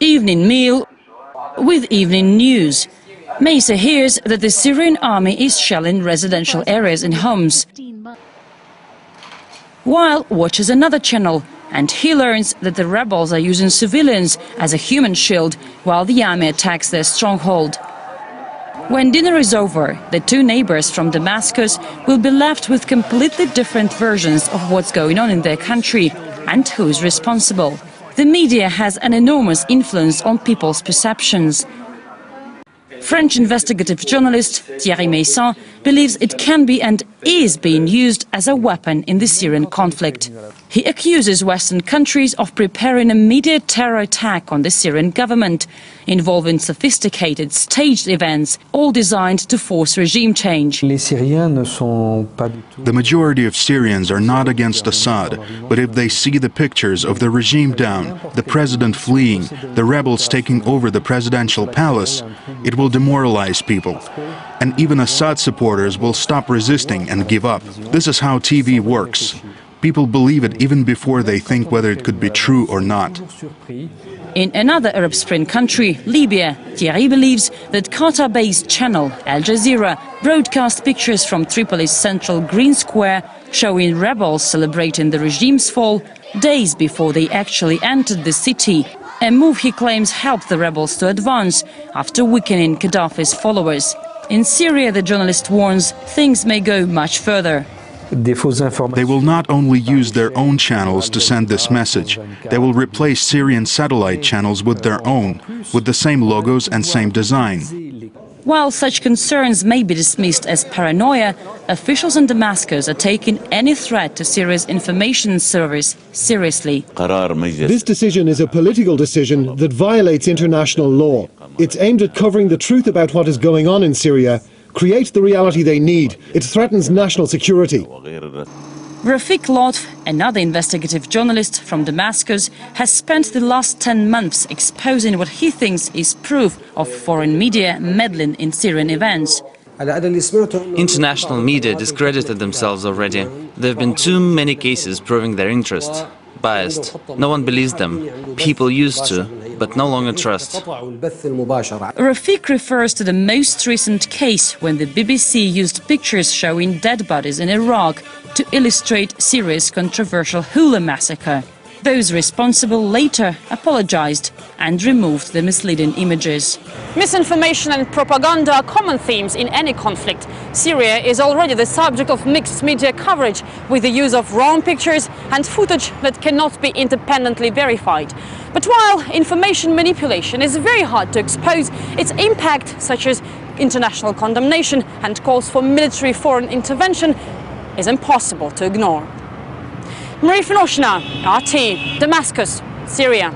Evening meal with evening news. Meyssan hears that the Syrian army is shelling residential areas and homes, while watches another channel, and he learns that the rebels are using civilians as a human shield while the army attacks their stronghold. When dinner is over, the two neighbors from Damascus will be left with completely different versions of what's going on in their country and who's responsible. The media has an enormous influence on people's perceptions. French investigative journalist Thierry Meyssan believes it can be and is being used as a weapon in the Syrian conflict. He accuses Western countries of preparing a media terror attack on the Syrian government, involving sophisticated staged events, all designed to force regime change. The majority of Syrians are not against Assad, but if they see the pictures of the regime down, the president fleeing, the rebels taking over the presidential palace, it will demoralize people. And even Assad supporters will stop resisting and give up. This is how TV works. People believe it even before they think whether it could be true or not. In another Arab Spring country, Libya, Thierry believes that Qatar-based channel Al Jazeera broadcast pictures from Tripoli's central Green Square showing rebels celebrating the regime's fall days before they actually entered the city, a move he claims helped the rebels to advance after weakening Gaddafi's followers. In Syria, the journalist warns things may go much further. They will not only use their own channels to send this message, they will replace Syrian satellite channels with their own, with the same logos and same design. While such concerns may be dismissed as paranoia, officials in Damascus are taking any threat to Syria's information service seriously. This decision is a political decision that violates international law. It's aimed at covering the truth about what is going on in Syria, create the reality they need. It threatens national security. Rafik Lotf, another investigative journalist from Damascus, has spent the last 10 months exposing what he thinks is proof of foreign media meddling in Syrian events. International media discredited themselves already. There have been too many cases proving their interest. Biased. No one believes them. People used to, but no longer trust. Rafik refers to the most recent case when the BBC used pictures showing dead bodies in Iraq to illustrate Syria's controversial Hula massacre. Those responsible later apologized and removed the misleading images. Misinformation and propaganda are common themes in any conflict. Syria is already the subject of mixed media coverage, with the use of wrong pictures and footage that cannot be independently verified. But while information manipulation is very hard to expose, its impact, such as international condemnation and calls for military foreign intervention, is impossible to ignore. Maria Finoshina, RT, Damascus, Syria.